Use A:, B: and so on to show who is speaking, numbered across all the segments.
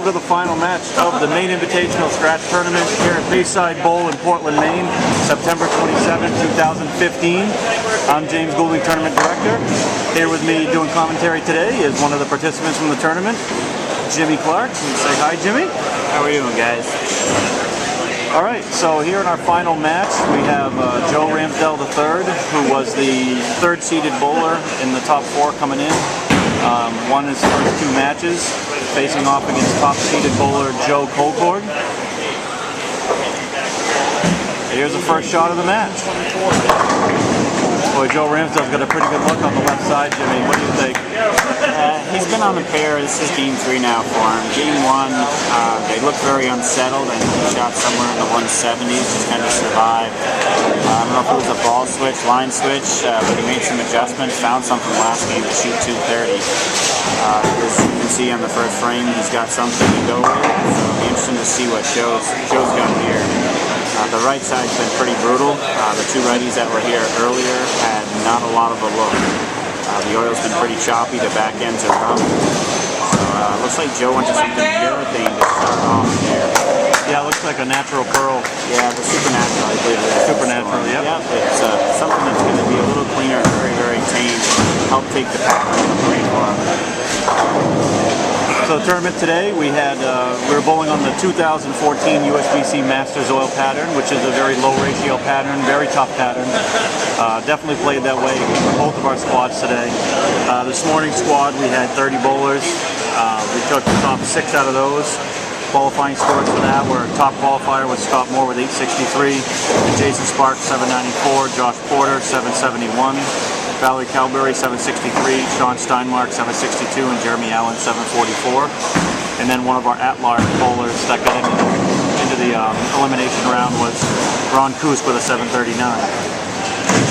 A: to the final match of the Maine Invitational Scratch Tournament here at Bayside Bowl in Portland, Maine, September 27, 2015. I'm James Goulding, Tournament Director. Here with me doing commentary today is one of the participants from the tournament, Jimmy Clark. Say hi, Jimmy.
B: How are you doing, guys?
A: All right, so here in our final match, we have Joe Ramsdell III, who was the third-seeded bowler in the top four coming in. Won his first two matches, facing off against top-seeded bowler Joe Colcord. Here's the first shot of the match. Boy, Joe Ramsdell's got a pretty good look on the left side, Jimmy. What do you think?
B: He's been on the pair. This is game 3 now for him. Game 1, they looked very unsettled, and he shot somewhere in the 170s, just kind of survived. I don't know if it was a ball switch, line switch, but he made some adjustments, found something last game to shoot 230. As you can see on the first frame, he's got something to go with, so it'll be interesting to see what Joe's got here. The right side's been pretty brutal. The two righties that were here earlier had not a lot of a look. The oil's been pretty choppy, the back ends are rough. So it looks like Joe went to something urethane to start off here.
A: Yeah, it looks like a natural pearl.
B: Yeah, the Supernatural, I believe it is.
A: Supernatural, yep.
B: Yep, it's something that's going to be a little cleaner, very, very tame. Help take the pattern away for him.
A: So the tournament today, we were bowling on the 2014 USBC Masters oil pattern, which is a very low ratio pattern, very tough pattern. Definitely played that way for both of our squads today. This morning's squad, we had 30 bowlers. We took the top 6 out of those. Qualifying scores for that were top qualifier was Scott Moore with 863, Jason Sparks 794, Josh Porter 771. Valerie Calbury 763, Sean Steinmark 762, and Jeremy Allen 744. And then one of our at-large bowlers that got into the elimination round was Ron Kusk with a 739.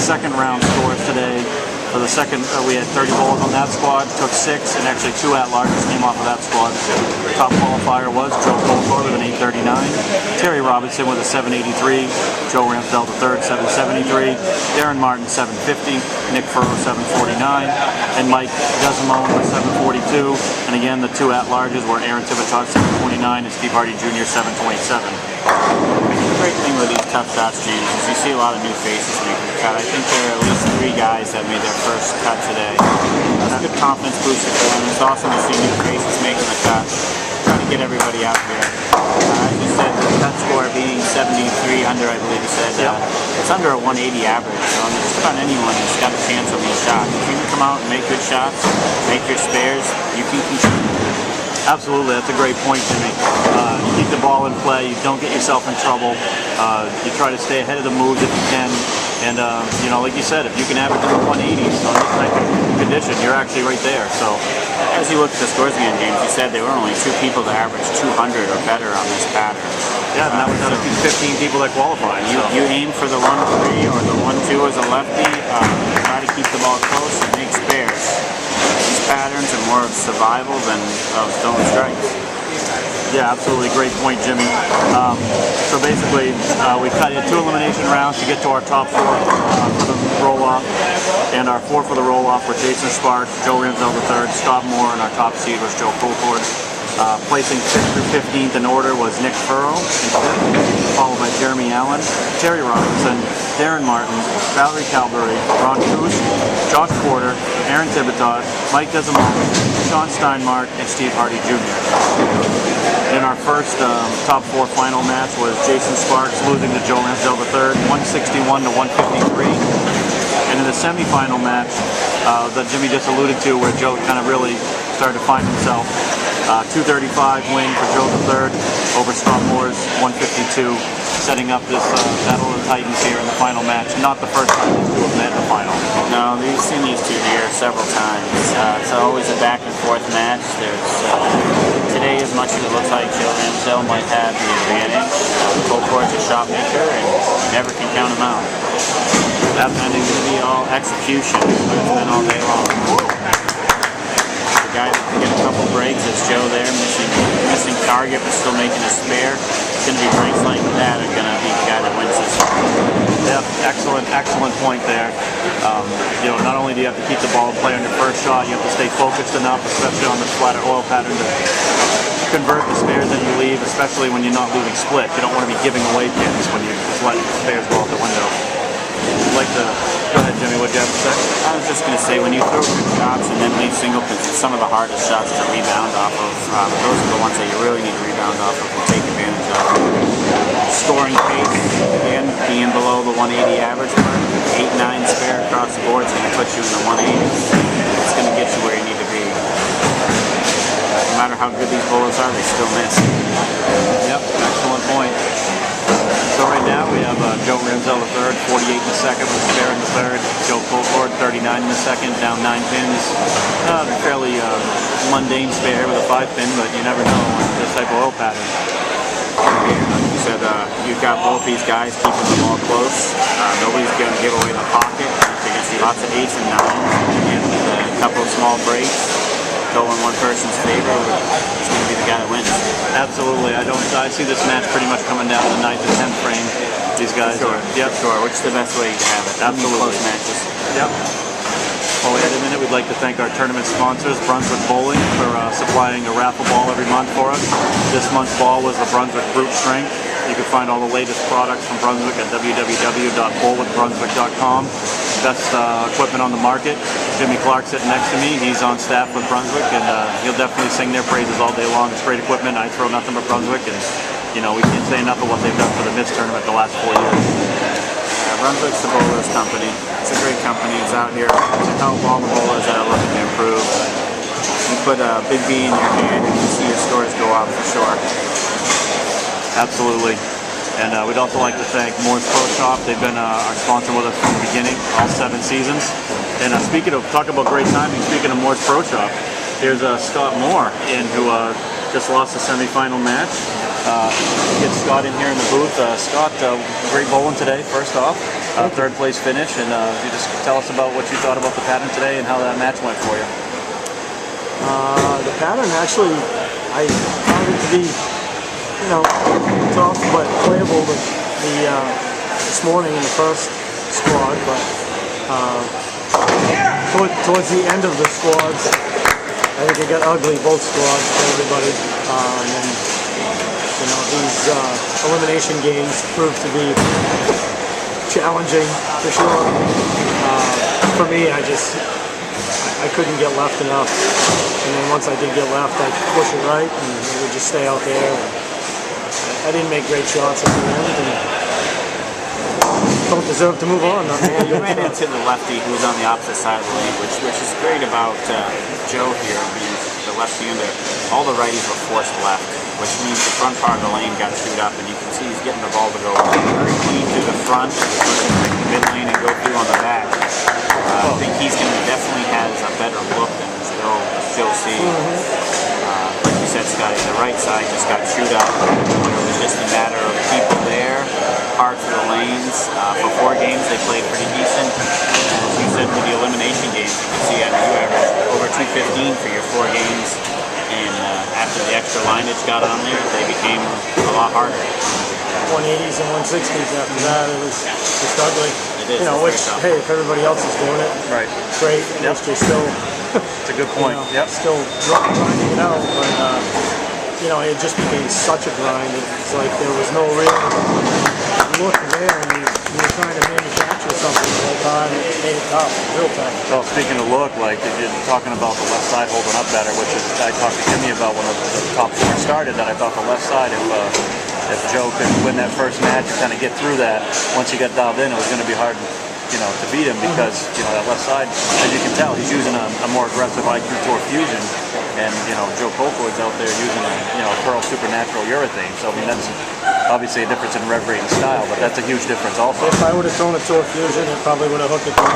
A: Second round scores today. For the second, we had 30 bowlers on that squad, took 6, and actually 2 at-larges came off of that squad. Top qualifier was Joe Colcord with an 839, Terry Robinson with a 783, Joe Ramsdell III 773, Darren Martin 750, Nick Furrow 749, and Mike Desimone with 742. And again, the 2 at-larges were Aaron Tivitot 729 and Steve Hardy Jr. 727.
B: The great thing with these tough shots, James, is you see a lot of new faces making the cut. I think there are at least 3 guys that made their first cut today. That's a good confidence booster for them. It's awesome to see new faces making the cut. Trying to get everybody out here. As you said, the cut score being 73 under, I believe you said. It's under a 180 average, so just about anyone who's got a chance on these shots. If you can come out and make good shots, make your spares, you can compete.
A: Absolutely, that's a great point, Jimmy. You keep the ball in play, you don't get yourself in trouble, you try to stay ahead of the moves if you can, and you know, like you said, if you can average in the 180s on this type of condition, you're actually right there. So,
B: as you look at the scores again, James, you said there were only 2 people that averaged 200 or better on this pattern.
A: Yeah, and that was out of 15 people that qualified.
B: You aim for the 1-3 or the 1-2 as a lefty, try to keep the ball close and make spares. These patterns are more of survival than of stone strikes.
A: Yeah, absolutely. Great point, Jimmy. So basically, we cut in 2 elimination rounds to get to our top 4 for the roll-off. And our 4 for the roll-off were Jason Sparks, Joe Ramsdell III, Scott Moore, and our top seed was Joe Colcord. Placing 5th through 15th in order was Nick Furrow in 5th, followed by Jeremy Allen, Terry Robinson, Darren Martin, Valerie Calbury, Ron Kusk, Josh Porter, Aaron Tivitot, Mike Desimone, Sean Steinmark, and Steve Hardy Jr. In our first top 4 final match was Jason Sparks losing to Joe Ramsdell III, 161 to 153. And in the semifinal match that Jimmy just alluded to, where Joe kind of really started to find himself, 235 win for Joe III over Scott Moore's 152, setting up this Battle of the Titans here in the final match. Not the first time these 2 have met in the final.
B: No, we've seen these 2 here several times. It's always a back and forth match. Today, as much as it looks like Joe Ramsdell might have the advantage, Colcord's a shot maker and you never can count him out. And it's going to be all execution. It's been all day long. guy that can get a couple breaks. It's Joe there, missing target, but still making a spare. It's going to be breaks like that are going to be the guy that wins this one.
A: Yep, excellent point there. You know, not only do you have to keep the ball in play on your first shot, you have to stay focused enough, especially on the flatter oil pattern, to convert the spares that you leave, especially when you're not leaving split. You don't want to be giving away pins when you just let spares go out the window. I'd like to go ahead, Jimmy. What do you have to say?
B: I was just going to say, when you throw good shots and then leave single pins, it's some of the hardest shots to rebound off of. Those are the ones that you really need to rebound off of and take advantage of. Scoring pace, again, being below the 180 average mark, 8-9 spare across the board is going to put you in the 180s. It's going to get you where you need to be. No matter how good these bowlers are, they still miss.
A: Yep, excellent point. So right now we have Joe Ramsdell III, 48 in the second with a spare in the third. Joe Colcord, 39 in the second, down 9 pins. Fairly mundane spare with a 5-pin, but you never know with this type of oil pattern.
B: Like you said, you've got both these guys keeping the ball close. Nobody's going to give away the pocket. You're going to see lots of 8s and 9s, and a couple of small breaks go in one person's favor. It's going to be the guy that wins.
A: Absolutely. I see this match pretty much coming down to the 9th and 10th frame. These guys
B: Sure.
A: are, yep.
B: Sure, which is the best way to have it.
A: Absolutely.
B: Close matches.
A: Yep. While we had a minute, we'd like to thank our tournament sponsors, Brunswick Bowling, for supplying a raffle ball every month for us. This month's ball was the Brunswick Brute Strength. You can find all the latest products from Brunswick at www.bowwithbrunswick.com. Best equipment on the market. Jimmy Clark sitting next to me. He's on staff with Brunswick, and he'll definitely sing their praises all day long. It's great equipment. I throw nothing but Brunswick, and you know, we can't say enough of what they've done for the M.I.S.T tournament the last 4 years.
B: Brunswick's the bowlers company. It's a great company. It's out here to help all the bowlers that are looking to improve. You put a big B in your hand and you see your scores go up for sure.
A: Absolutely. And we'd also like to thank Moore's Pro Shop. They've been our sponsor with us from the beginning, all 7 seasons. And speaking of, talk about great timing, speaking of Moore's Pro Shop, here's Scott Moore, who just lost the semifinal match. Get Scott in here in the booth. Scott, great bowling today, first off. Third place finish. And you just tell us about what you thought about the pattern today and how that match went for you.
C: The pattern actually, I found it to be, you know, tough but playable this morning in the first squad, but towards the end of the squads, I think it got ugly, both squads for everybody. And then, you know, these elimination games proved to be challenging for sure. For me, I couldn't get left enough, and then once I did get left, I'd push it right, and it would just stay out there. I didn't make great shots at the end, and don't deserve to move on.
B: You ran into the lefty who was on the opposite side of the lane, which is great about Joe here, being the left-hander. All the righties were forced left, which means the front part of the lane got chewed up, and you can see he's getting the ball to go very clean through the front, versus pick the mid lane and go through on the back. I think he's going to definitely has a better look than Joe C. Like you said, Scotty, the right side just got chewed up. It was just a matter of people there, hard for the lanes. For 4 games, they played pretty decent. As you said, with the elimination games, you can see you averaged over 215 for your 4 games. And after the extra lineage got on there, they became a lot harder.
C: 180s and 160s after that, it was just ugly.
B: It is.
C: You know, which, hey, if everybody else is doing it,
A: Right.
C: great. At least you're still,
A: It's a good point.
C: you know, still grinding it out. But, you know, it just became such a grind. It's like there was no real look there, and you were trying to manufacture something the whole time. It made it tough, real tough.
A: Well, speaking of look, like if you're talking about the left side holding up better, which is I talked to Jimmy about when the top 4 started, that I thought the left side, if Joe could win that first match and kind of get through that, once he got dialed in, it was going to be hard, you know, to beat him because, you know, that left side, as you can tell, he's using a more aggressive IQ Tour Fusion, and, you know, Joe Colcord's out there using a Pearl Supernatural Urethane. So, I mean, that's obviously a difference in rev rate and style, but that's a huge difference also.
C: If I would have thrown a Tour Fusion, it probably would have hooked it down.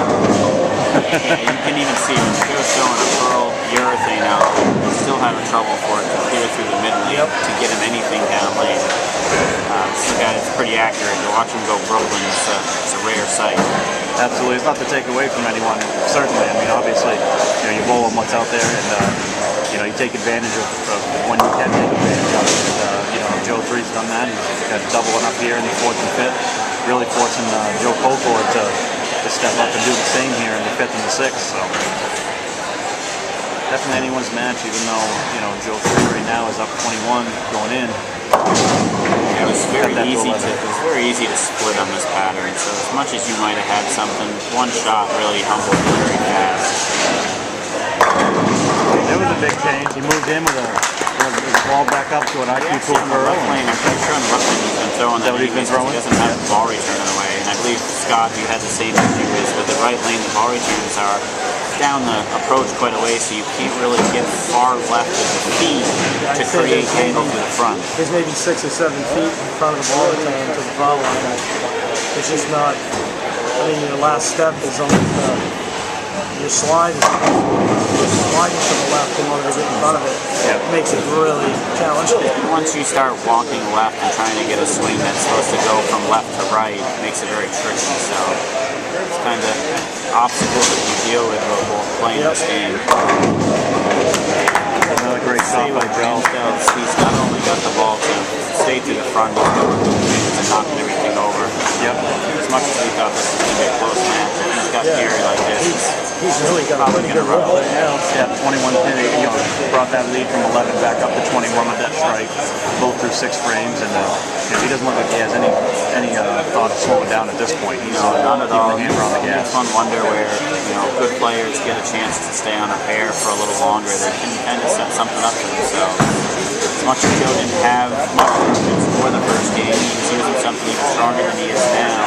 B: Yeah, you can even see when Joe's throwing a Pearl urethane out, he's still having trouble for it to clear through the mid lane to get him anything down lane. This guy is pretty accurate. To watch him go Brooklyn, it's a rare sight.
A: Absolutely. It's not to take away from anyone, certainly. I mean, obviously, you know, you bowl on what's out there, and you take advantage of when you can take advantage of it. And, Joe III's done that. He's got doubling up here in the 4th and 5th, really forcing Joe Colcord to step up and do the same here in the 5th and the 6th. So definitely anyone's match, even though Joe III right now is up 21 going in.
B: It was very easy to split on this pattern. So as much as you might have had something, one shot really humbled you very fast.
A: There was a big change. He moved in with a ball back up to an IQ pool curl.
B: I'm pretty sure on the left lane he's been throwing that. He doesn't have the ball return in the way. And I believe Scott, you had the same issue, is with the right lane, the ball returns are down the approach quite a way, so you can't really get far left of the feet to create angle to the front.
C: There's maybe 6 or 7 feet in front of the ball return to the foul line. It's just not. Your last step is almost your slide is sliding to the left in order to get in front of it. It makes it really challenging.
B: Once you start walking left and trying to get a swing that's supposed to go from left to right, it makes it very tricky. So it's kind of obstacles that you deal with while playing this game.
A: Another great shot by Joe.
B: He's not only got the ball to stay to the front, he's got the knocking everything over.
A: Yep.
B: As much as we thought this was going to be a close match, if he's got Gary like this,
C: he's really got a pretty good run right now.
A: Yeah, 21 brought that lead from 11 back up to 21 with that strike, both through 6 frames, and he doesn't look like he has any thought of slowing down at this point. He's
B: not at all.
A: The hammer on the gas.
B: It's one wonder where good players get a chance to stay on a pair for a little longer. They can kind of set something up for themselves. As much as Joe didn't have much confidence for the first game, he was using something even stronger than he is now.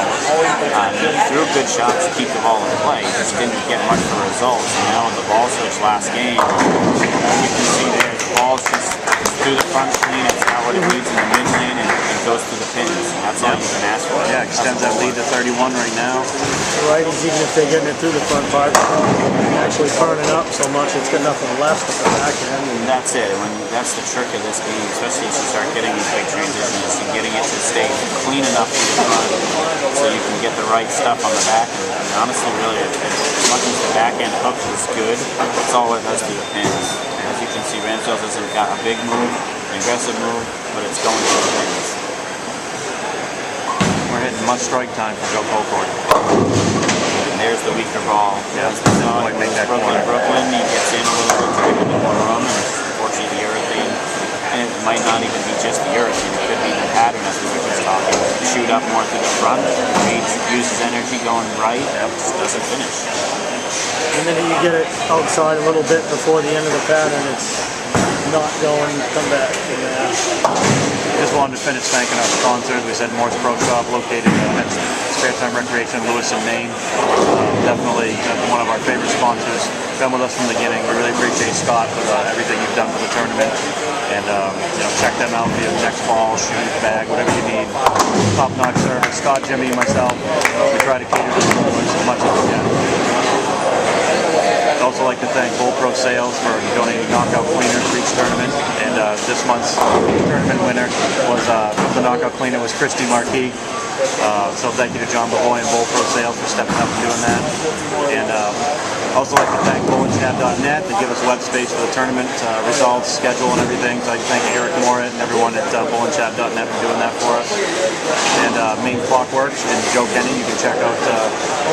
B: He threw good shots to keep the ball in play. He just didn't get much of a result. And now in the ball switch last game, you can see there the ball's just through the front clean. It's not what it needs in the mid lane, and it goes through the pins. And that's all you can ask for.
A: Yeah, extends that lead to 31 right now.
C: The righties, even if they're getting it through the front part, actually turning up so much, it's got nothing left at the back end.
B: And that's it. That's the trick of this game, especially as you start getting these big transitions and getting it to stay clean enough for the front, so you can get the right stuff on the back. And honestly, really, as much as the back end hook is good, it's all it does to the pins. As you can see, Ramsdell hasn't got a big move, an aggressive move, but it's going to the pins.
A: We're hitting must-strike time for Joe Colcord.
B: And there's the weaker ball.
A: Yeah, didn't quite make that corner.
B: Brooklyn, he gets in a little bit, trying to more room, and unfortunately the urethane. And it might not even be just the urethane, it could be the pattern as we were just talking. Shoot up more through the front, uses energy going right, just doesn't finish.
C: And then you get it outside a little bit before the end of the pattern, it's not going, come back.
A: Just wanted to finish thanking our sponsors. We said Morse Pro Shop, located at Spare Time Recreation in Lewis and Maine. Definitely one of our favorite sponsors. Been with us from the beginning. We really appreciate Scott for everything you've done for the tournament. And check them out via next ball, shoot, bag, whatever you need. Top-notch service. Scott, Jimmy, myself, we try to cater to the boys as much as we can. I'd also like to thank Bowl Pro Sales for donating knockout cleaners for each tournament. And this month's tournament winner was the knockout cleaner was Christy Marquis. So thank you to John Bavoy and Bowl Pro Sales for stepping up and doing that. And also like to thank BowlandChat.net to give us web space for the tournament results, schedule, and everything. So I thank Eric Morit and everyone at BowlandChat.net for doing that for us. And Maine Clockworks and Joe Kenny. You can check out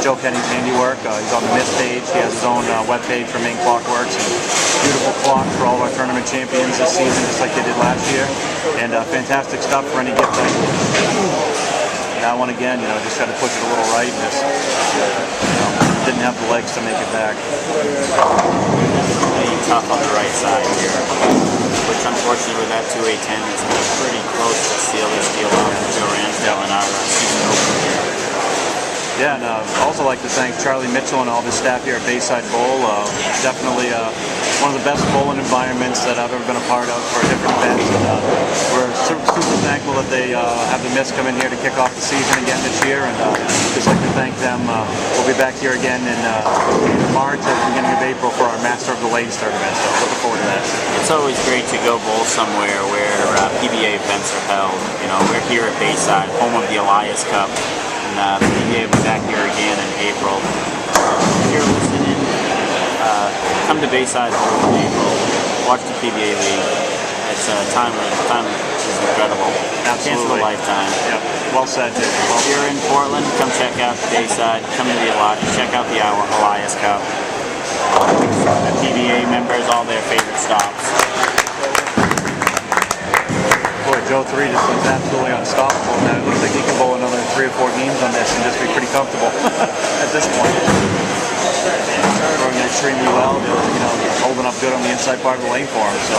A: Joe Kenny's handiwork. He's on the M.I.S.T page. He has his own web page for Maine Clockworks. And beautiful clocks for all of our tournament champions this season, just like they did last year. And fantastic stuff for any gifting. That one again, just try to push it a little right and just, didn't have the legs to make it back.
B: Pretty tough on the right side here, which unfortunately with that 2A10, it's pretty close to seal this deal out with Joe Ramsdell in our season opener here.
A: Yeah, and also like to thank Charlie Mitchell and all his staff here at Bayside Bowl. Definitely one of the best bowling environments that I've ever been a part of for different events. And we're super thankful that they have the M.I.S.T come in here to kick off the season again this year. And just like to thank them. We'll be back here again in March or the beginning of April for our Master of the Lanes tournament. So looking forward to that.
B: It's always great to go bowl somewhere where PBA events are held. We're here at Bayside, home of the Elias Cup. And the PBA will be back here again in April. If you're listening, come to Bayside Bowl in April. watch the PBA League. It's time is incredible. Chance of a lifetime.
A: Yeah, well said, dude.
B: If you're in Portland, come check out Bayside. Come to the check out the Elias Cup. The PBA members, all their favorite stops.
A: Boy, Joe 3 just looks absolutely unstoppable. Now it looks like he can bowl another 3 or 4 games on this and just be pretty comfortable at this point. Throwing it extremely well, holding up good on the inside part of the lane for him. So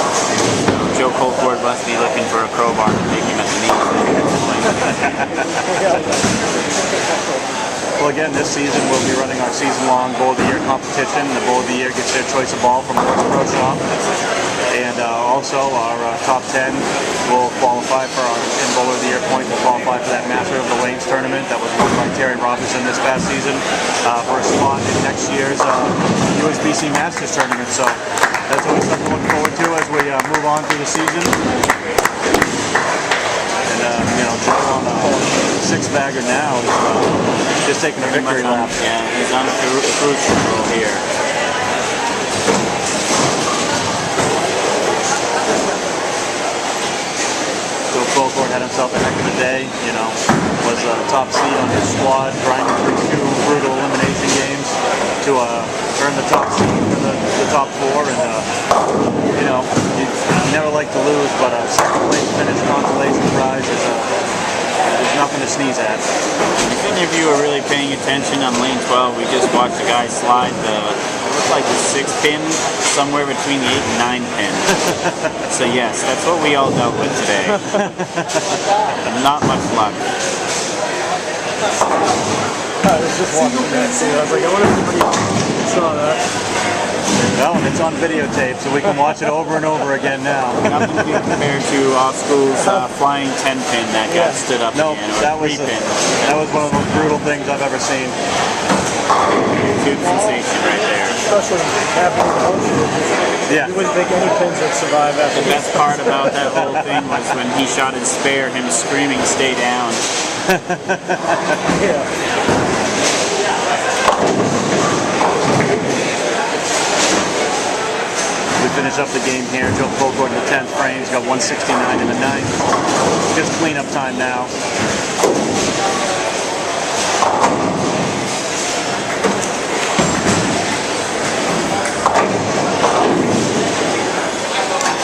B: Joe Colcord must be looking for a crowbar to take him at the knee.
A: Well, again, this season we'll be running our season-long Bowl of the Year competition. The Bowl of the Year gets their choice of ball from Morse Pro Shop. And also our top 10 will qualify for our Bowler of the Year point, will qualify for that Master of the Lanes tournament that was won by Terry Robinson this past season for a spot in next year's USBC Masters tournament. So that's always something to look forward to as we move on through the season. And Joe on a 6-bagger now is just taking a victory lap.
B: Yeah, he's on a cruise control here.
A: Joe Colcord had himself a heck of a day, was a top seed on his squad, grinding through 2 brutal elimination games to earn the top seed for the top 4, and you never like to lose, but a second place finish consolation prize is nothing to sneeze at.
B: If any of you are really paying attention on lane 12, we just watched a guy slide it looked like the 6-pin somewhere between the 8 and 9 pin. So yes, that's what we all dealt with today. Not much luck.
C: I was just watching that too. I was like, I wonder if anybody saw that.
A: Well, it's on videotape, so we can watch it over and over again now.
B: Nothing to be compared to off-school's flying 10-pin that got stood up
A: no,
B: again, or
A: that was
B: 3-pin.
A: That was one of the most brutal things I've ever seen.
B: Tube sensation right there.
C: Especially happening in motion.
A: Yeah.
C: You wouldn't think any pins would survive after
B: The best part about that whole thing was when he shot his spare, him screaming, "Stay down."
C: Yeah.
A: We finish up the game here. Joe Colcord in the 10th frame. He's got 169 in the 9th. Just cleanup time now.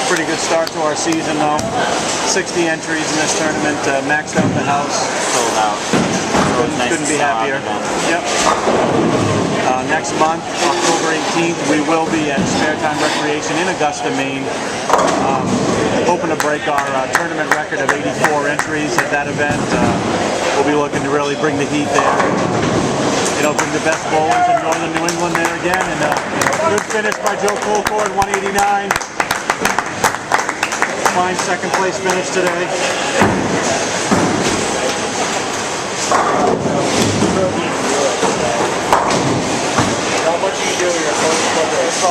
A: Pretty good start to our season though. 60 entries in this tournament, maxed out the house.
B: Sold out.
A: Couldn't be happier. Yep. Next month, October 18th, we will be at Spare Time Recreation in Augusta, Maine. Hoping to break our tournament record of 84 entries at that event. We'll be looking to really bring the heat there. Bring the best bowlers in northern New England there again. And good finish by Joe Colcord, 189. Fine second place finish today.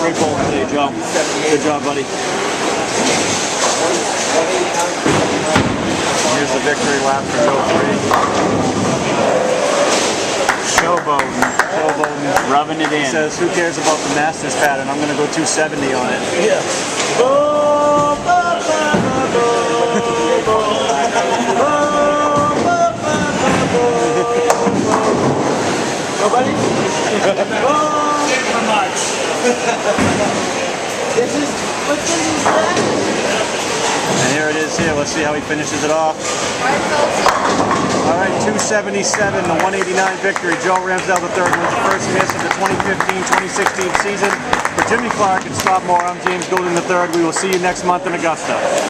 A: Great bowling today, Joe. Good job, buddy. Here's the victory lap for Joe 3. Showboating.
B: Rubbing it in.
A: He says, who cares about the Masters pattern? I'm going to go 270 on it.
C: Yeah. Nobody?
A: And here it is here. Let's see how he finishes it off. All right, 277, the 189 victory. Joe Ramsdell III wins the first miss of the 2015-2016 season. For Jimmy Clark and Stop More, I'm James Golden III. We will see you next month in Augusta.